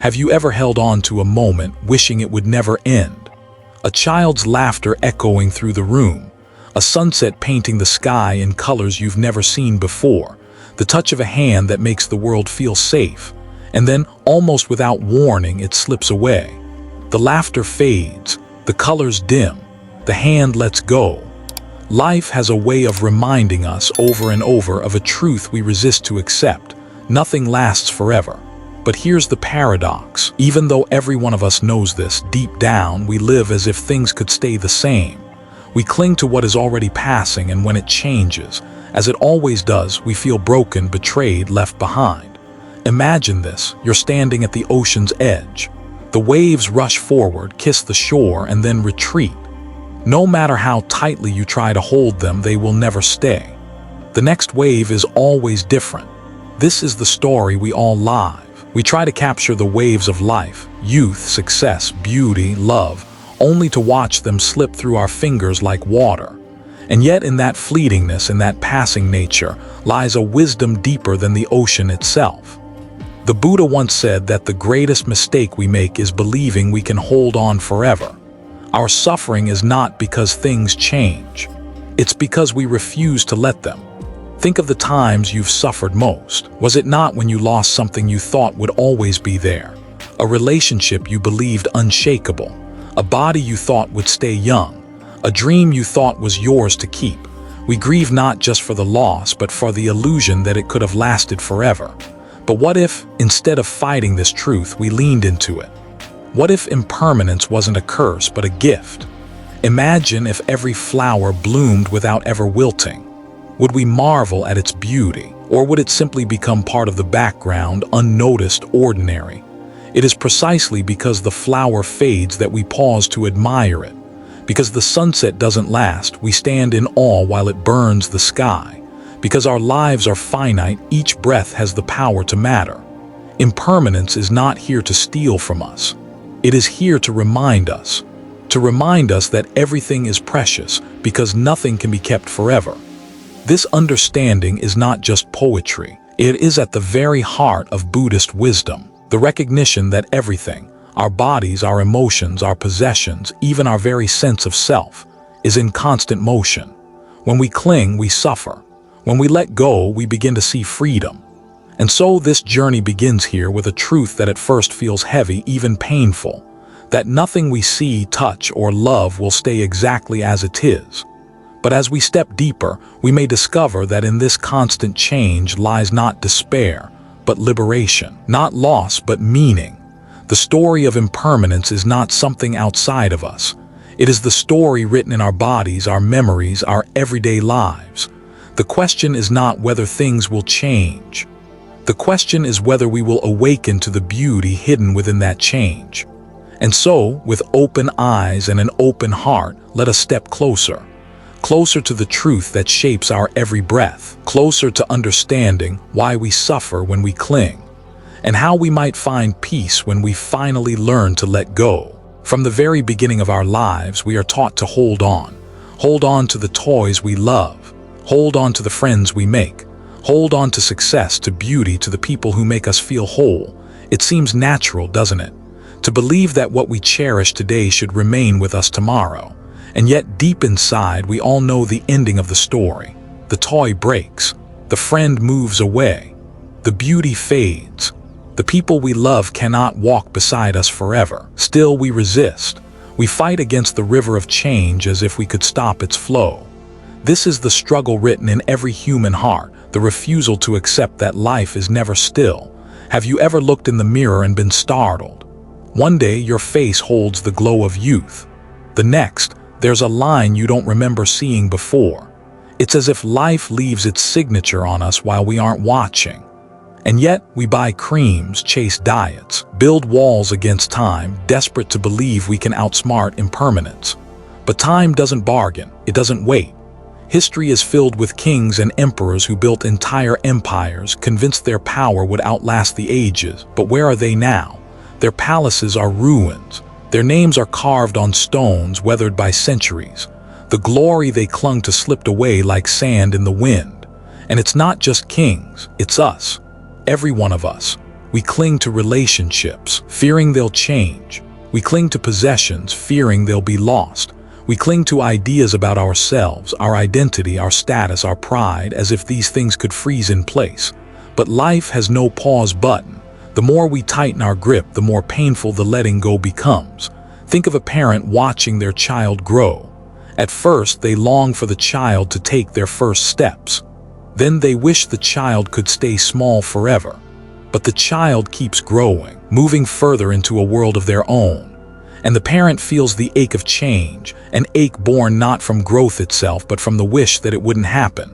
Have you ever held on to a moment wishing it would never end? A child's laughter echoing through the room, a sunset painting the sky in colors you've never seen before, the touch of a hand that makes the world feel safe, and then, almost without warning, it slips away. The laughter fades, the colors dim, the hand lets go. Life has a way of reminding us over and over of a truth we resist to accept. Nothing lasts forever. But here's the paradox. Even though every one of us knows this, deep down we live as if things could stay the same. We cling to what is already passing, and when it changes, as it always does, we feel broken, betrayed, left behind. Imagine this. You're standing at the ocean's edge. The waves rush forward, kiss the shore, and then retreat. No matter how tightly you try to hold them, they will never stay. The next wave is always different. This is the story we all live. We try to capture the waves of life, youth, success, beauty, love, only to watch them slip through our fingers like water. And yet in that fleetingness, in that passing nature, lies a wisdom deeper than the ocean itself. The Buddha once said that the greatest mistake we make is believing we can hold on forever. Our suffering is not because things change. It's because we refuse to let them. Think of the times you've suffered most. Was it not when you lost something you thought would always be there? A relationship you believed unshakable? A body you thought would stay young? A dream you thought was yours to keep? We grieve not just for the loss, but for the illusion that it could have lasted forever. But what if, instead of fighting this truth, we leaned into it? What if impermanence wasn't a curse, but a gift? Imagine if every flower bloomed without ever wilting. Would we marvel at its beauty, or would it simply become part of the background, unnoticed, ordinary? It is precisely because the flower fades that we pause to admire it. Because the sunset doesn't last, we stand in awe while it burns the sky. Because our lives are finite, each breath has the power to matter. Impermanence is not here to steal from us. It is here to remind us that everything is precious, because nothing can be kept forever. This understanding is not just poetry. It is at the very heart of Buddhist wisdom, the recognition that everything, our bodies, our emotions, our possessions, even our very sense of self, is in constant motion. When we cling, we suffer. When we let go, we begin to see freedom. And so this journey begins here with a truth that at first feels heavy, even painful, that nothing we see, touch, or love will stay exactly as it is. But as we step deeper, we may discover that in this constant change lies not despair, but liberation, not loss, but meaning. The story of impermanence is not something outside of us. It is the story written in our bodies, our memories, our everyday lives. The question is not whether things will change. The question is whether we will awaken to the beauty hidden within that change. And so, with open eyes and an open heart, let us step closer. Closer to the truth that shapes our every breath, closer to understanding why we suffer when we cling, and how we might find peace when we finally learn to let go. From the very beginning of our lives, we are taught to hold on. Hold on to the toys we love. Hold on to the friends we make. Hold on to success, to beauty, to the people who make us feel whole. It seems natural, doesn't it? To believe that what we cherish today should remain with us tomorrow. And yet deep inside, we all know the ending of the story. The toy breaks. The friend moves away. The beauty fades. The people we love cannot walk beside us forever. Still, we resist. We fight against the river of change as if we could stop its flow. This is the struggle written in every human heart, the refusal to accept that life is never still. Have you ever looked in the mirror and been startled? One day, your face holds the glow of youth. The next, there's a line you don't remember seeing before. It's as if life leaves its signature on us while we aren't watching. And yet, we buy creams, chase diets, build walls against time, desperate to believe we can outsmart impermanence. But time doesn't bargain, it doesn't wait. History is filled with kings and emperors who built entire empires, convinced their power would outlast the ages. But where are they now? Their palaces are ruins. Their names are carved on stones weathered by centuries. The glory they clung to slipped away like sand in the wind. And it's not just kings, it's us. Every one of us. We cling to relationships, fearing they'll change. We cling to possessions, fearing they'll be lost. We cling to ideas about ourselves, our identity, our status, our pride, as if these things could freeze in place. But life has no pause button. The more we tighten our grip, the more painful the letting go becomes. Think of a parent watching their child grow. At first, they long for the child to take their first steps. Then they wish the child could stay small forever. But the child keeps growing, moving further into a world of their own. And the parent feels the ache of change, an ache born not from growth itself, but from the wish that it wouldn't happen.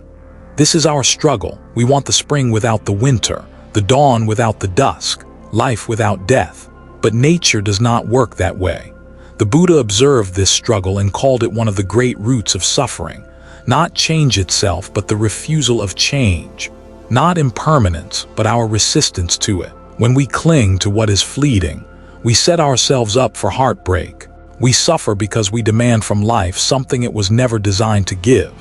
This is our struggle. We want the spring without the winter, the dawn without the dusk, life without death. But nature does not work that way. The Buddha observed this struggle and called it one of the great roots of suffering. Not change itself, but the refusal of change. Not impermanence, but our resistance to it. When we cling to what is fleeting, we set ourselves up for heartbreak. We suffer because we demand from life something it was never designed to give.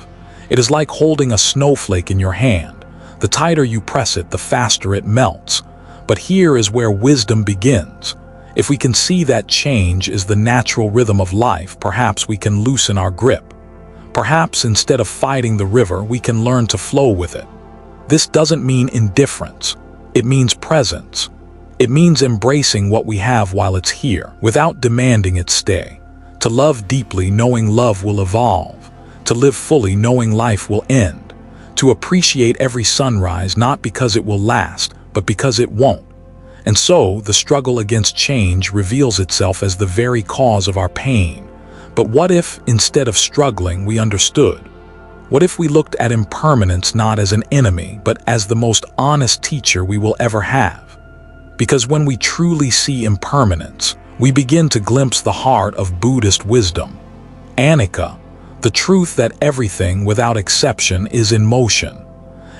It is like holding a snowflake in your hand. The tighter you press it, the faster it melts. But here is where wisdom begins. If we can see that change is the natural rhythm of life, perhaps we can loosen our grip. Perhaps instead of fighting the river, we can learn to flow with it. This doesn't mean indifference. It means presence. It means embracing what we have while it's here, without demanding it stay. To love deeply, knowing love will evolve. To live fully, knowing life will end. To appreciate every sunrise, not because it will last, but because it won't. And so, the struggle against change reveals itself as the very cause of our pain. But what if, instead of struggling, we understood? What if we looked at impermanence not as an enemy, but as the most honest teacher we will ever have? Because when we truly see impermanence, we begin to glimpse the heart of Buddhist wisdom. Anicca, the truth that everything, without exception, is in motion.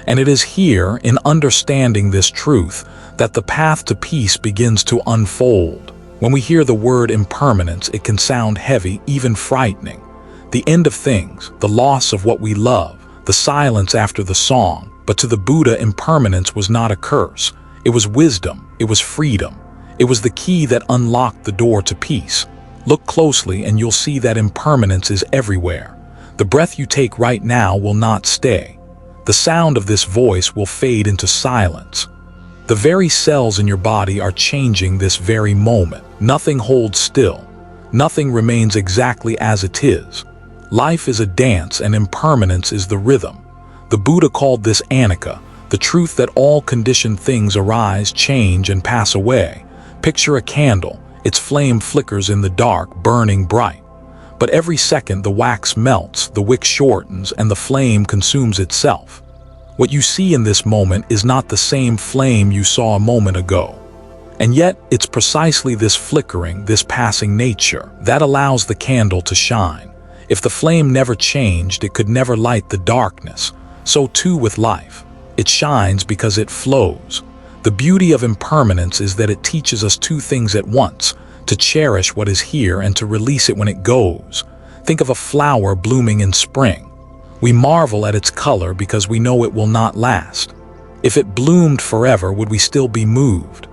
And it is here, in understanding this truth, that the path to peace begins to unfold. When we hear the word impermanence, it can sound heavy, even frightening. The end of things, the loss of what we love, the silence after the song. But to the Buddha, impermanence was not a curse. It was wisdom. It was freedom. It was the key that unlocked the door to peace. Look closely and you'll see that impermanence is everywhere. The breath you take right now will not stay. The sound of this voice will fade into silence. The very cells in your body are changing this very moment. Nothing holds still. Nothing remains exactly as it is. Life is a dance and impermanence is the rhythm. The Buddha called this Anicca, the truth that all conditioned things arise, change, and pass away. Picture a candle. Its flame flickers in the dark, burning bright. But every second the wax melts, the wick shortens, and the flame consumes itself. What you see in this moment is not the same flame you saw a moment ago. And yet, it's precisely this flickering, this passing nature, that allows the candle to shine. If the flame never changed, it could never light the darkness. So too with life. It shines because it flows. The beauty of impermanence is that it teaches us two things at once, to cherish what is here and to release it when it goes. Think of a flower blooming in spring. We marvel at its color because we know it will not last. If it bloomed forever, would we still be moved?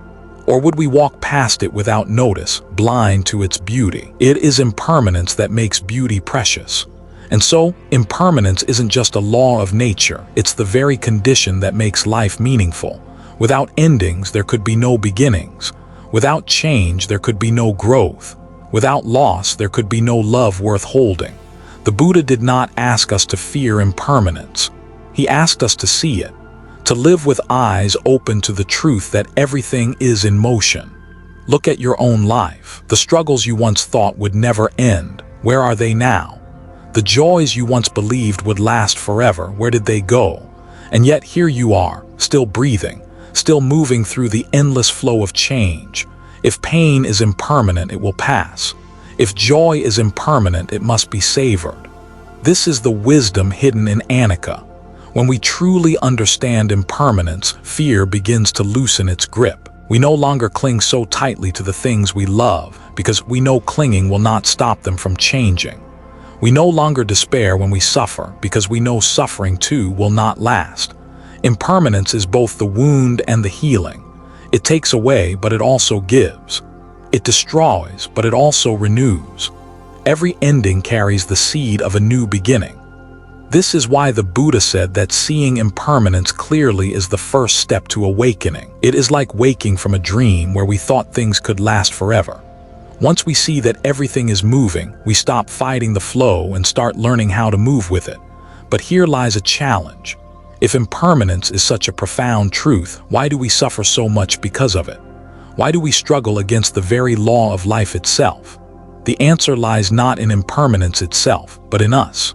Or would we walk past it without notice, blind to its beauty? It is impermanence that makes beauty precious. And so, impermanence isn't just a law of nature, it's the very condition that makes life meaningful. Without endings, there could be no beginnings. Without change, there could be no growth. Without loss, there could be no love worth holding. The Buddha did not ask us to fear impermanence. He asked us to see it, to live with eyes open to the truth that everything is in motion. Look at your own life. The struggles you once thought would never end, where are they now? The joys you once believed would last forever, where did they go? And yet here you are, still breathing, still moving through the endless flow of change. If pain is impermanent, it will pass. If joy is impermanent, it must be savored. This is the wisdom hidden in Anicca. When we truly understand impermanence, fear begins to loosen its grip. We no longer cling so tightly to the things we love, because we know clinging will not stop them from changing. We no longer despair when we suffer, because we know suffering too will not last. Impermanence is both the wound and the healing. It takes away, but it also gives. It destroys, but it also renews. Every ending carries the seed of a new beginning. This is why the Buddha said that seeing impermanence clearly is the first step to awakening. It is like waking from a dream where we thought things could last forever. Once we see that everything is moving, we stop fighting the flow and start learning how to move with it. But here lies a challenge. If impermanence is such a profound truth, why do we suffer so much because of it? Why do we struggle against the very law of life itself? The answer lies not in impermanence itself, but in us.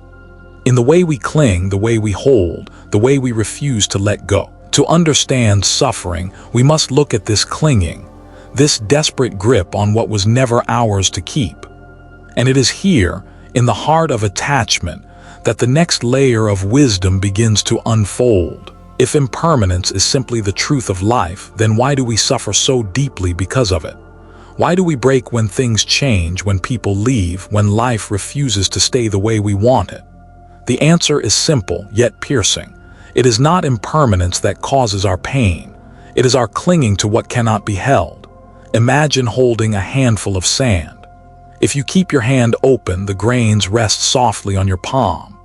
In the way we cling, the way we hold, the way we refuse to let go. To understand suffering, we must look at this clinging, this desperate grip on what was never ours to keep. And it is here, in the heart of attachment, that the next layer of wisdom begins to unfold. If impermanence is simply the truth of life, then why do we suffer so deeply because of it? Why do we break when things change, when people leave, when life refuses to stay the way we want it? The answer is simple, yet piercing. It is not impermanence that causes our pain. It is our clinging to what cannot be held. Imagine holding a handful of sand. If you keep your hand open, the grains rest softly on your palm.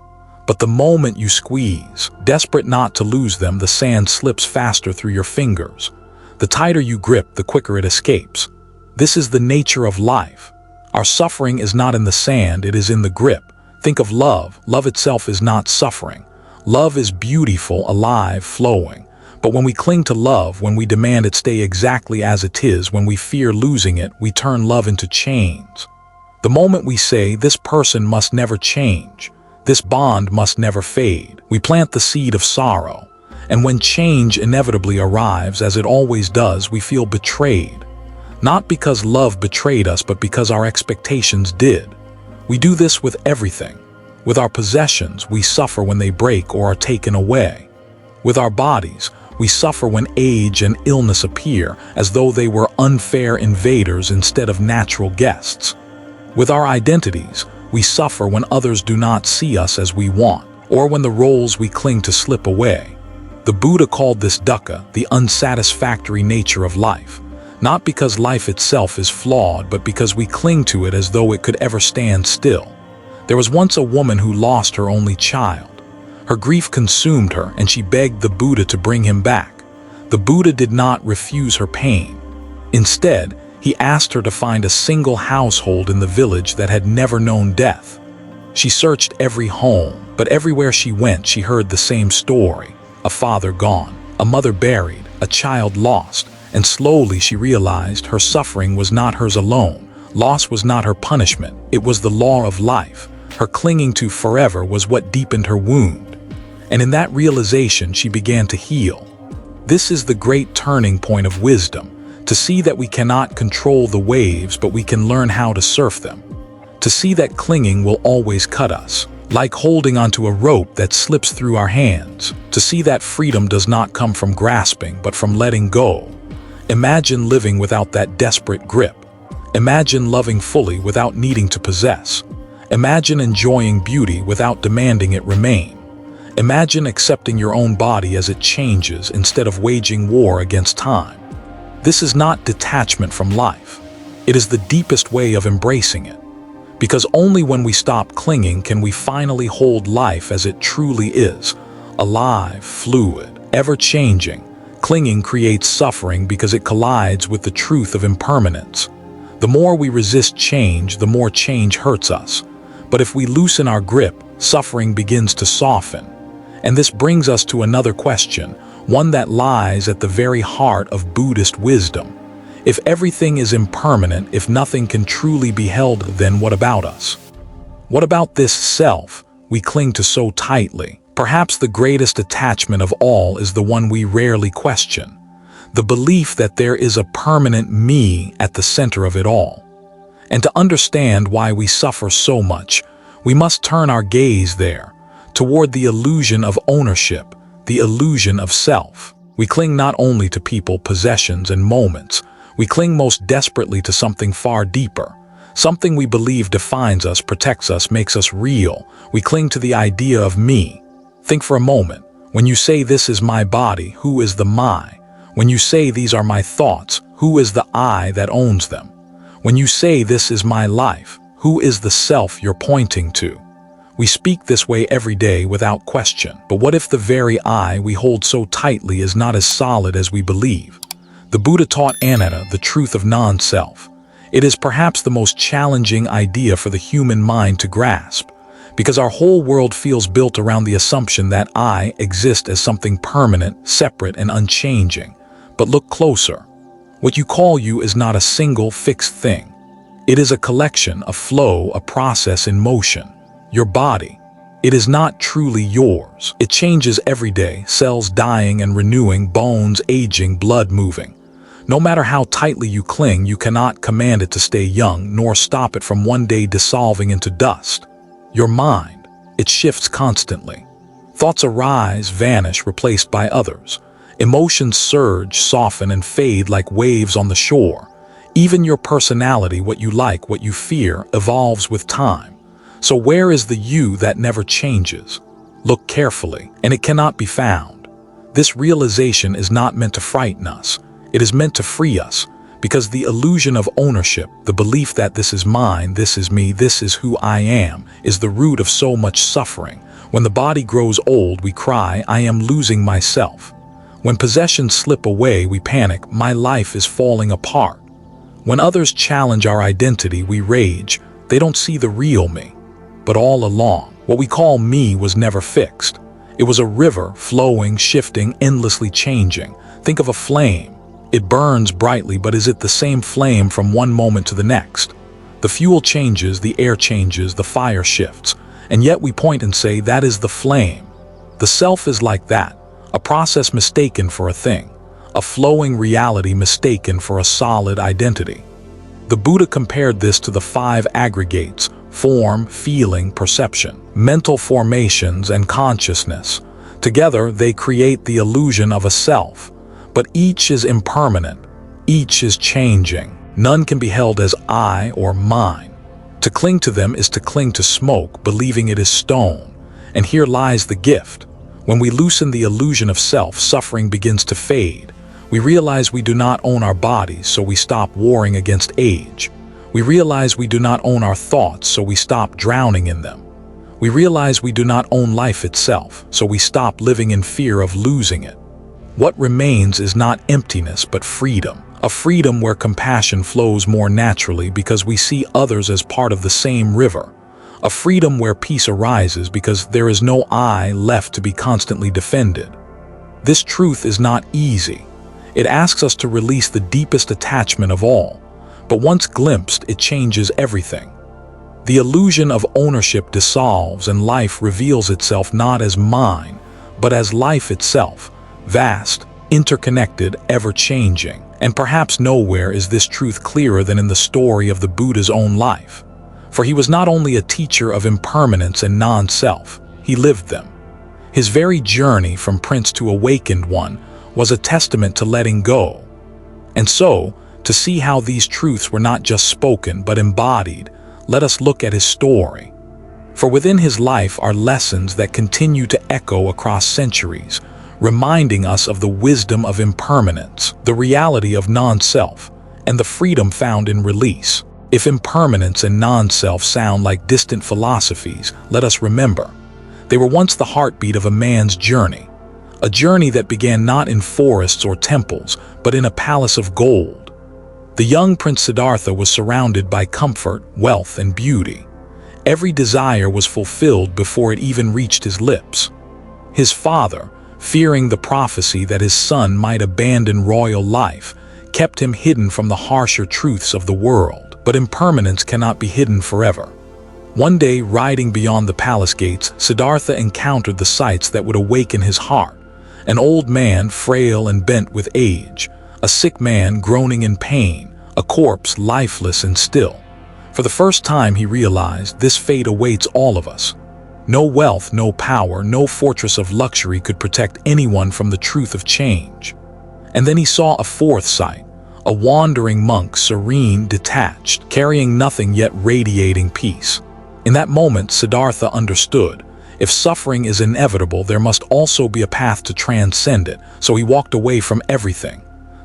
But the moment you squeeze, desperate not to lose them, the sand slips faster through your fingers. The tighter you grip, the quicker it escapes. This is the nature of life. Our suffering is not in the sand, it is in the grip. Think of love. Love itself is not suffering. Love is beautiful, alive, flowing. But when we cling to love, when we demand it stay exactly as it is, when we fear losing it, we turn love into chains. The moment we say, this person must never change, this bond must never fade, we plant the seed of sorrow. And when change inevitably arrives, as it always does, we feel betrayed. Not because love betrayed us, but because our expectations did. We do this with everything. With our possessions, we suffer when they break or are taken away. With our bodies, we suffer when age and illness appear, as though they were unfair invaders instead of natural guests. With our identities, we suffer when others do not see us as we want, or when the roles we cling to slip away. The Buddha called this dukkha, the unsatisfactory nature of life. Not because life itself is flawed, but because we cling to it as though it could ever stand still. There was once a woman who lost her only child. Her grief consumed her, and she begged the Buddha to bring him back. The Buddha did not refuse her pain. Instead, he asked her to find a single household in the village that had never known death. She searched every home, but everywhere she went, she heard the same story. A father gone, a mother buried, a child lost. And slowly she realized her suffering was not hers alone. Loss was not her punishment, it was the law of life. Her clinging to forever was what deepened her wound. And in that realization she began to heal. This is the great turning point of wisdom, to see that we cannot control the waves, but we can learn how to surf them. To see that clinging will always cut us, like holding onto a rope that slips through our hands. To see that freedom does not come from grasping, but from letting go. Imagine living without that desperate grip. Imagine loving fully without needing to possess. Imagine enjoying beauty without demanding it remain. Imagine accepting your own body as it changes instead of waging war against time. This is not detachment from life. It is the deepest way of embracing it. Because only when we stop clinging can we finally hold life as it truly is, alive, fluid, ever-changing. Clinging creates suffering because it collides with the truth of impermanence. The more we resist change, the more change hurts us. But if we loosen our grip, suffering begins to soften. And this brings us to another question, one that lies at the very heart of Buddhist wisdom. If everything is impermanent, if nothing can truly be held, then what about us? What about this self we cling to so tightly? Perhaps the greatest attachment of all is the one we rarely question, the belief that there is a permanent me at the center of it all. And to understand why we suffer so much, we must turn our gaze there, toward the illusion of ownership, the illusion of self. We cling not only to people, possessions, and moments, we cling most desperately to something far deeper, something we believe defines us, protects us, makes us real. We cling to the idea of me. Think for a moment, when you say this is my body, who is the my? When you say these are my thoughts, who is the I that owns them? When you say this is my life, who is the self you're pointing to? We speak this way every day without question, but what if the very I we hold so tightly is not as solid as we believe? The Buddha taught Anatta the truth of non-self. It is perhaps the most challenging idea for the human mind to grasp, because our whole world feels built around the assumption that I exist as something permanent, separate, and unchanging. But look closer. What you call you is not a single fixed thing. It is a collection, a flow, a process in motion. Your body. It is not truly yours. It changes every day, cells dying and renewing, bones aging, blood moving. No matter how tightly you cling, you cannot command it to stay young, nor stop it from one day dissolving into dust. Your mind, it shifts constantly. Thoughts arise, vanish, replaced by others. Emotions surge, soften, and fade like waves on the shore. Even your personality, what you like, what you fear, evolves with time. So where is the you that never changes? Look carefully, and it cannot be found. This realization is not meant to frighten us. It is meant to free us, because the illusion of ownership, the belief that this is mine, this is me, this is who I am, is the root of so much suffering. When the body grows old, we cry, I am losing myself. When possessions slip away, we panic, my life is falling apart. When others challenge our identity, we rage, they don't see the real me. But all along, what we call me was never fixed. It was a river, flowing, shifting, endlessly changing. Think of a flame. It burns brightly, but is it the same flame from one moment to the next? The fuel changes, the air changes, the fire shifts, and yet we point and say that is the flame. The self is like that, a process mistaken for a thing, a flowing reality mistaken for a solid identity. The Buddha compared this to the 5 aggregates: form, feeling, perception, mental formations, and consciousness. Together, they create the illusion of a self. But each is impermanent, each is changing. None can be held as I or mine. To cling to them is to cling to smoke, believing it is stone. And here lies the gift. When we loosen the illusion of self, suffering begins to fade. We realize we do not own our bodies, so we stop warring against age. We realize we do not own our thoughts, so we stop drowning in them. We realize we do not own life itself, so we stop living in fear of losing it. What remains is not emptiness but freedom, a freedom where compassion flows more naturally because we see others as part of the same river, a freedom where peace arises because there is no I left to be constantly defended. This truth is not easy. It asks us to release the deepest attachment of all, but once glimpsed, it changes everything. The illusion of ownership dissolves and life reveals itself not as mine, but as life itself. Vast, interconnected, ever-changing, and perhaps nowhere is this truth clearer than in the story of the Buddha's own life. For he was not only a teacher of impermanence and non-self, he lived them. His very journey from prince to awakened one was a testament to letting go. And so, to see how these truths were not just spoken but embodied, let us look at his story. For within his life are lessons that continue to echo across centuries, reminding us of the wisdom of impermanence, the reality of non-self, and the freedom found in release. If impermanence and non-self sound like distant philosophies, let us remember, they were once the heartbeat of a man's journey, a journey that began not in forests or temples, but in a palace of gold. The young Prince Siddhartha was surrounded by comfort, wealth, and beauty. Every desire was fulfilled before it even reached his lips. His father, fearing the prophecy that his son might abandon royal life, kept him hidden from the harsher truths of the world. But impermanence cannot be hidden forever. One day, riding beyond the palace gates, Siddhartha encountered the sights that would awaken his heart. An old man, frail and bent with age, a sick man groaning in pain, a corpse lifeless and still. For the first time he realized this fate awaits all of us. No wealth, no power, no fortress of luxury could protect anyone from the truth of change. And then he saw a fourth sight, a wandering monk, serene, detached, carrying nothing yet radiating peace. In that moment, Siddhartha understood. If suffering is inevitable, there must also be a path to transcend it, so he walked away from everything.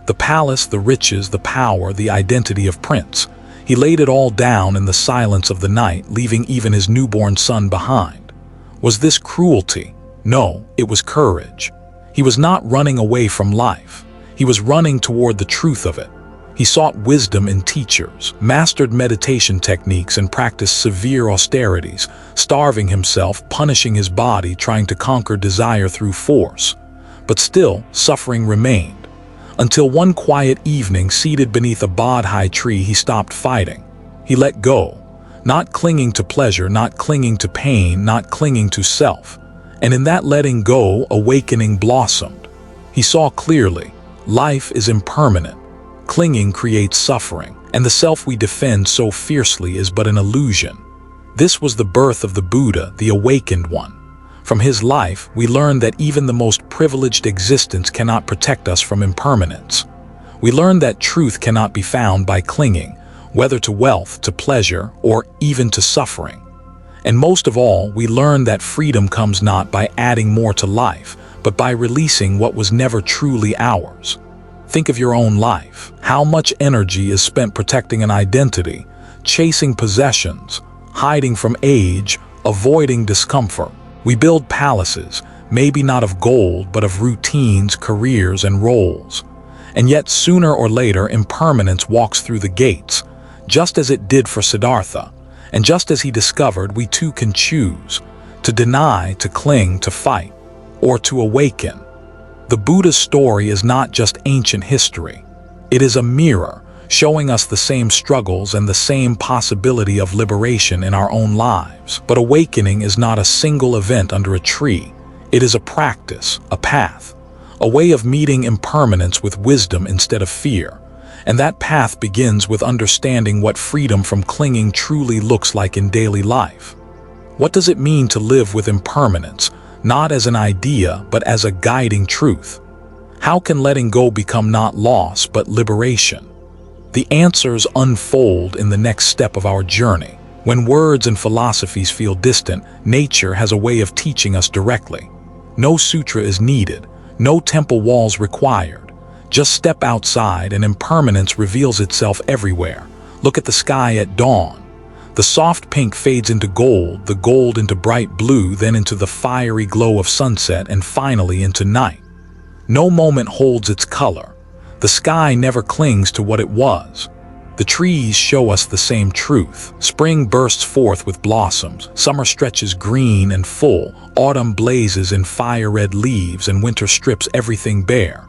The palace, the riches, the power, the identity of prince. He laid it all down in the silence of the night, leaving even his newborn son behind. Was this cruelty? No, it was courage. He was not running away from life. He was running toward the truth of it. He sought wisdom in teachers, mastered meditation techniques, and practiced severe austerities, starving himself, punishing his body, trying to conquer desire through force. But still, suffering remained. Until one quiet evening, seated beneath a bodhi tree, he stopped fighting. He let go, not clinging to pleasure, not clinging to pain, not clinging to self. And in that letting go, awakening blossomed. He saw clearly, life is impermanent. Clinging creates suffering, and the self we defend so fiercely is but an illusion. This was the birth of the Buddha, the awakened one. From his life, we learn that even the most privileged existence cannot protect us from impermanence. We learn that truth cannot be found by clinging, whether to wealth, to pleasure, or even to suffering. And most of all, we learn that freedom comes not by adding more to life, but by releasing what was never truly ours. Think of your own life. How much energy is spent protecting an identity, chasing possessions, hiding from age, avoiding discomfort? We build palaces, maybe not of gold, but of routines, careers, and roles. And yet sooner or later, impermanence walks through the gates, just as it did for Siddhartha. And just as he discovered, we too can choose to deny, to cling, to fight, or to awaken. The Buddha's story is not just ancient history. It is a mirror, showing us the same struggles and the same possibility of liberation in our own lives. But awakening is not a single event under a tree. It is a practice, a path, a way of meeting impermanence with wisdom instead of fear. And that path begins with understanding what freedom from clinging truly looks like in daily life. What does it mean to live with impermanence? Not as an idea, but as a guiding truth. How can letting go become not loss, but liberation? The answers unfold in the next step of our journey. When words and philosophies feel distant, nature has a way of teaching us directly. No sutra is needed, no temple walls required. Just step outside and impermanence reveals itself everywhere. Look at the sky at dawn. The soft pink fades into gold, the gold into bright blue, then into the fiery glow of sunset, and finally into night. No moment holds its color. The sky never clings to what it was. The trees show us the same truth. Spring bursts forth with blossoms, summer stretches green and full, autumn blazes in fire-red leaves, and winter strips everything bare.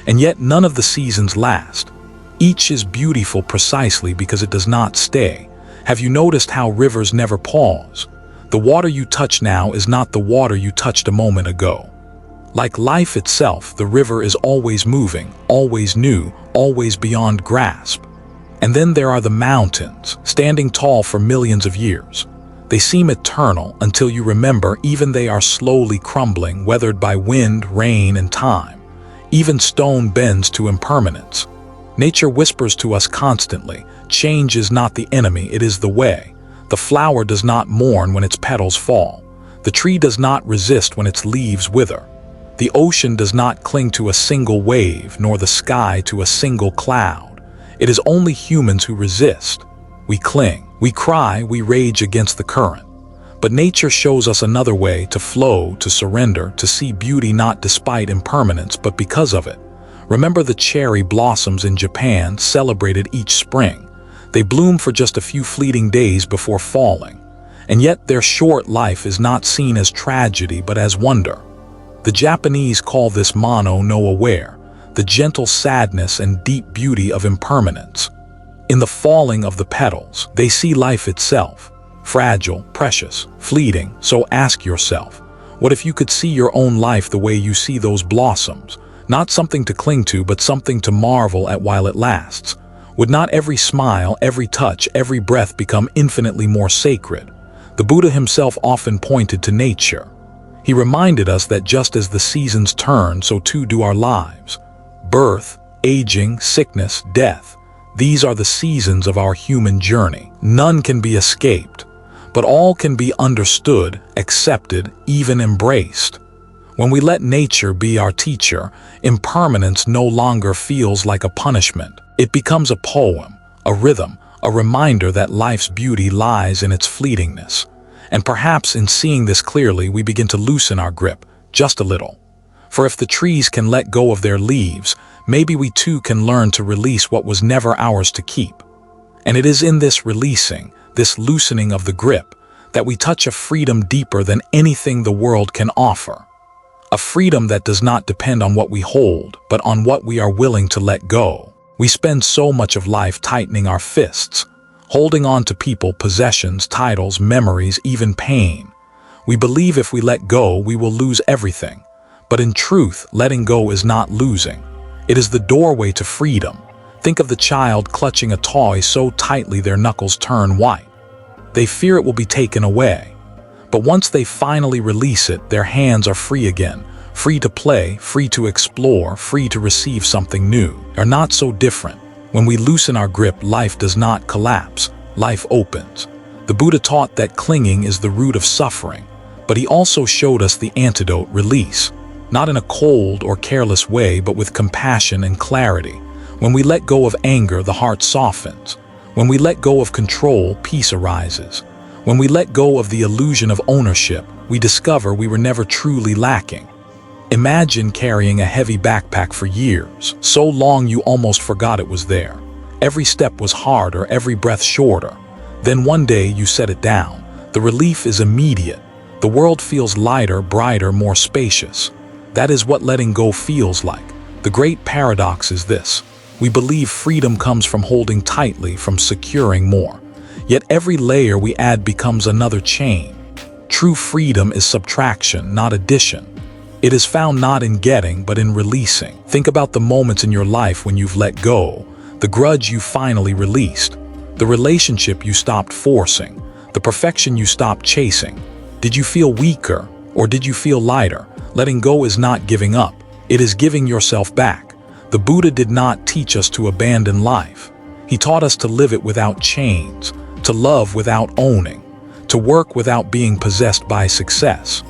And yet none of the seasons last. Each is beautiful precisely because it does not stay. Have you noticed how rivers never pause? The water you touch now is not the water you touched a moment ago. Like life itself, the river is always moving, always new, always beyond grasp. And then there are the mountains, standing tall for millions of years. They seem eternal until you remember even they are slowly crumbling, weathered by wind, rain, and time. Even stone bends to impermanence. Nature whispers to us constantly, change is not the enemy, it is the way. The flower does not mourn when its petals fall. The tree does not resist when its leaves wither. The ocean does not cling to a single wave, nor the sky to a single cloud. It is only humans who resist. We cling, we cry, we rage against the current. But nature shows us another way to flow, to surrender, to see beauty not despite impermanence, but because of it. Remember the cherry blossoms in Japan, celebrated each spring. They bloom for just a few fleeting days before falling. And yet their short life is not seen as tragedy but as wonder. The Japanese call this mono no aware, the gentle sadness and deep beauty of impermanence. In the falling of the petals, they see life itself, fragile, precious, fleeting. So ask yourself, what if you could see your own life the way you see those blossoms? Not something to cling to, but something to marvel at while it lasts. Would not every smile, every touch, every breath become infinitely more sacred? The Buddha himself often pointed to nature. He reminded us that just as the seasons turn, so too do our lives. Birth, aging, sickness, death. These are the seasons of our human journey. None can be escaped. but all can be understood, accepted, even embraced. When we let nature be our teacher, impermanence no longer feels like a punishment. It becomes a poem, a rhythm, a reminder that life's beauty lies in its fleetingness. And perhaps in seeing this clearly, we begin to loosen our grip, just a little. For if the trees can let go of their leaves, maybe we too can learn to release what was never ours to keep. And it is in this releasing, this loosening of the grip, that we touch a freedom deeper than anything the world can offer. A freedom that does not depend on what we hold, but on what we are willing to let go. We spend so much of life tightening our fists, holding on to people, possessions, titles, memories, even pain. We believe if we let go, we will lose everything. But in truth, letting go is not losing. It is the doorway to freedom. Think of the child clutching a toy so tightly their knuckles turn white. They fear it will be taken away. But once they finally release it, their hands are free again, free to play, free to explore, free to receive something new. Are not so different. When we loosen our grip, life does not collapse, life opens. The Buddha taught that clinging is the root of suffering, but he also showed us the antidote, release. Not in a cold or careless way, but with compassion and clarity. When we let go of anger, the heart softens. When we let go of control, peace arises. When we let go of the illusion of ownership, we discover we were never truly lacking. Imagine carrying a heavy backpack for years, so long you almost forgot it was there. Every step was harder, every breath shorter. Then one day you set it down. The relief is immediate. The world feels lighter, brighter, more spacious. That is what letting go feels like. The great paradox is this. We believe freedom comes from holding tightly, from securing more. Yet every layer we add becomes another chain. True freedom is subtraction, not addition. It is found not in getting, but in releasing. Think about the moments in your life when you've let go, the grudge you finally released, the relationship you stopped forcing, the perfection you stopped chasing. Did you feel weaker, or did you feel lighter? Letting go is not giving up. It is giving yourself back. The Buddha did not teach us to abandon life. He taught us to live it without chains, to love without owning, to work without being possessed by success,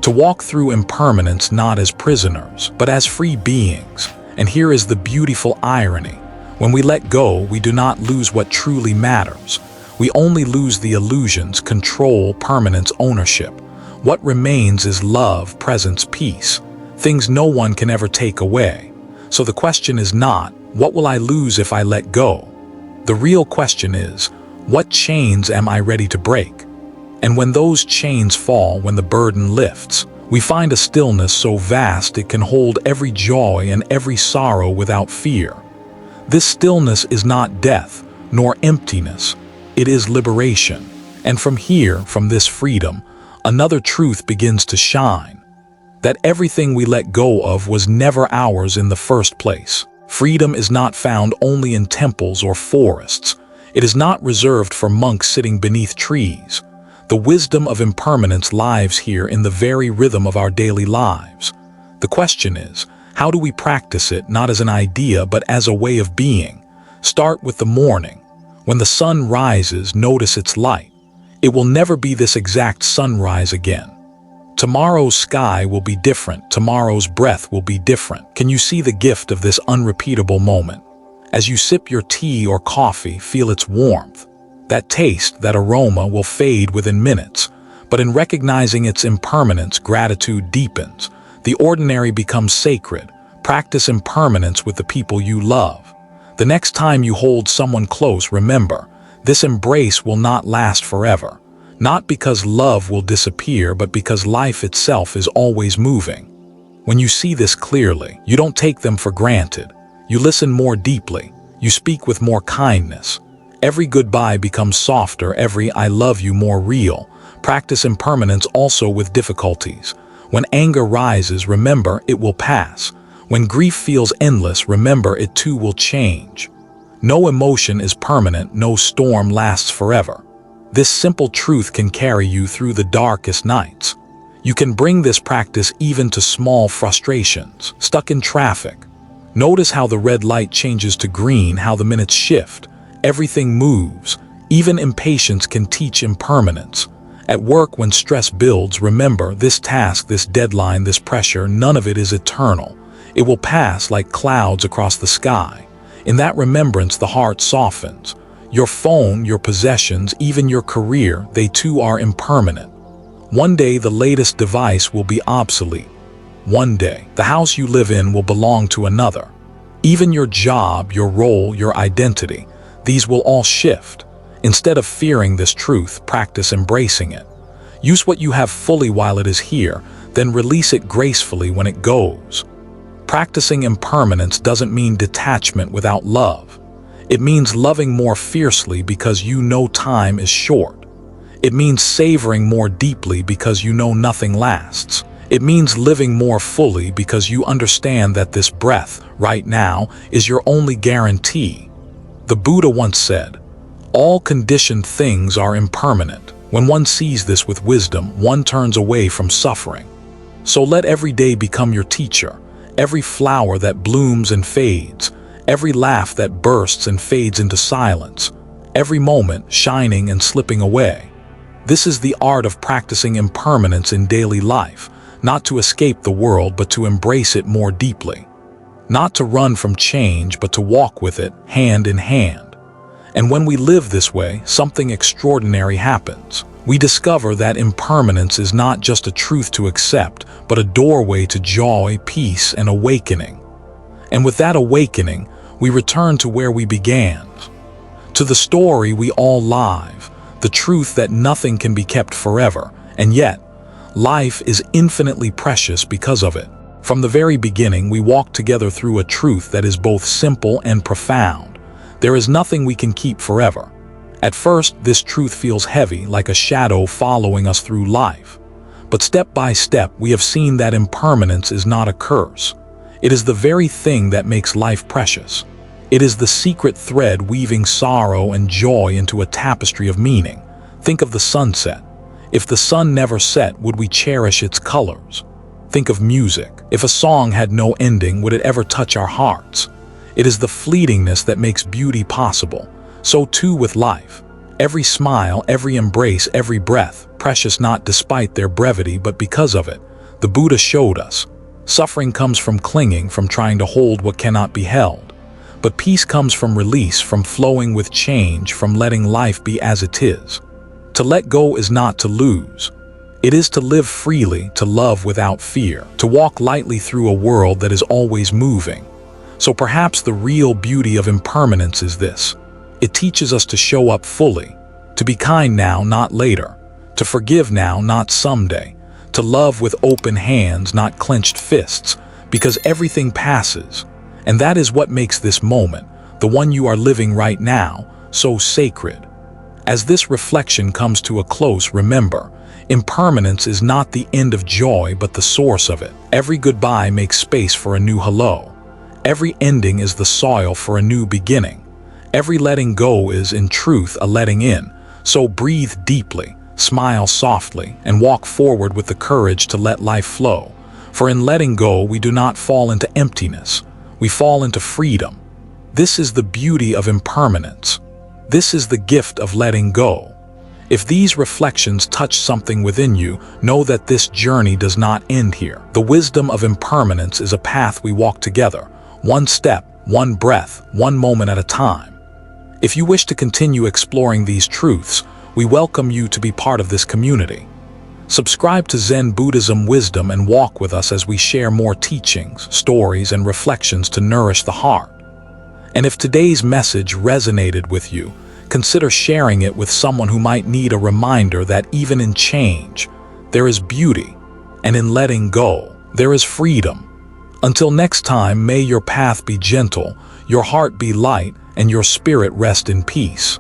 to walk through impermanence not as prisoners, but as free beings. And here is the beautiful irony. When we let go, we do not lose what truly matters. We only lose the illusions, control, permanence, ownership. What remains is love, presence, peace, things no one can ever take away. So the question is not, what will I lose if I let go? The real question is, what chains am I ready to break? And when those chains fall, when the burden lifts, we find a stillness so vast it can hold every joy and every sorrow without fear. This stillness is not death, nor emptiness. It is liberation. And from here, from this freedom, another truth begins to shine. That everything we let go of was never ours in the first place. Freedom is not found only in temples or forests. It is not reserved for monks sitting beneath trees. The wisdom of impermanence lives here in the very rhythm of our daily lives. The question is, how do we practice it not as an idea but as a way of being? Start with the morning. When the sun rises, notice its light. It will never be this exact sunrise again. Tomorrow's sky will be different. Tomorrow's breath will be different. Can you see the gift of this unrepeatable moment? As you sip your tea or coffee, feel its warmth. That taste, that aroma will fade within minutes, but in recognizing its impermanence, gratitude deepens. The ordinary becomes sacred. Practice impermanence with the people you love. The next time you hold someone close, remember, this embrace will not last forever. Not because love will disappear, but because life itself is always moving. When you see this clearly, you don't take them for granted. You listen more deeply. You speak with more kindness. Every goodbye becomes softer, every I love you more real. Practice impermanence also with difficulties. When anger rises, remember it will pass. When grief feels endless, remember it too will change. No emotion is permanent, no storm lasts forever. This simple truth can carry you through the darkest nights. You can bring this practice even to small frustrations. Stuck in traffic. Notice how the red light changes to green, how the minutes shift. Everything moves. Even impatience can teach impermanence. At work, when stress builds, remember, this task, this deadline, this pressure, none of it is eternal. It will pass like clouds across the sky. In that remembrance, the heart softens. Your phone, your possessions, even your career, they too are impermanent. One day, the latest device will be obsolete. One day, the house you live in will belong to another. Even your job, your role, your identity, these will all shift. Instead of fearing this truth, practice embracing it. Use what you have fully while it is here, then release it gracefully when it goes. Practicing impermanence doesn't mean detachment without love. It means loving more fiercely because you know time is short. It means savoring more deeply because you know nothing lasts. It means living more fully because you understand that this breath, right now, is your only guarantee. The Buddha once said, "All conditioned things are impermanent." When one sees this with wisdom, one turns away from suffering. So let every day become your teacher, every flower that blooms and fades, every laugh that bursts and fades into silence, every moment shining and slipping away. This is the art of practicing impermanence in daily life, not to escape the world but to embrace it more deeply. Not to run from change but to walk with it hand in hand. And when we live this way, something extraordinary happens. We discover that impermanence is not just a truth to accept, but a doorway to joy, peace, and awakening. And with that awakening, we return to where we began, to the story we all live, the truth that nothing can be kept forever, and yet, life is infinitely precious because of it. From the very beginning, we walk together through a truth that is both simple and profound. There is nothing we can keep forever. At first, this truth feels heavy, like a shadow following us through life. But step by step, we have seen that impermanence is not a curse. It is the very thing that makes life precious. It is the secret thread weaving sorrow and joy into a tapestry of meaning. Think of the sunset. If the sun never set, would we cherish its colors? Think of music. If a song had no ending, would it ever touch our hearts? It is the fleetingness that makes beauty possible. So too with life. Every smile, every embrace, every breath, precious not despite their brevity but because of it. The Buddha showed us. Suffering comes from clinging, from trying to hold what cannot be held. But peace comes from release, from flowing with change, from letting life be as it is. To let go is not to lose. It is to live freely, to love without fear, to walk lightly through a world that is always moving. So perhaps the real beauty of impermanence is this. It teaches us to show up fully, to be kind now, not later, to forgive now, not someday, to love with open hands, not clenched fists, because everything passes. And that is what makes this moment, the one you are living right now, so sacred. As this reflection comes to a close, remember, impermanence is not the end of joy but the source of it. Every goodbye makes space for a new hello. Every ending is the soil for a new beginning. Every letting go is, in truth, a letting in. So breathe deeply, smile softly, and walk forward with the courage to let life flow. For in letting go, we do not fall into emptiness. We fall into freedom. This is the beauty of impermanence. This is the gift of letting go. If these reflections touch something within you, know that this journey does not end here. The wisdom of impermanence is a path we walk together, one step, one breath, one moment at a time. If you wish to continue exploring these truths, we welcome you to be part of this community. Subscribe to Zen Buddhism Wisdom and walk with us as we share more teachings, stories, and reflections to nourish the heart. And if today's message resonated with you, consider sharing it with someone who might need a reminder that even in change, there is beauty, and in letting go, there is freedom. Until next time, may your path be gentle, your heart be light, and your spirit rest in peace.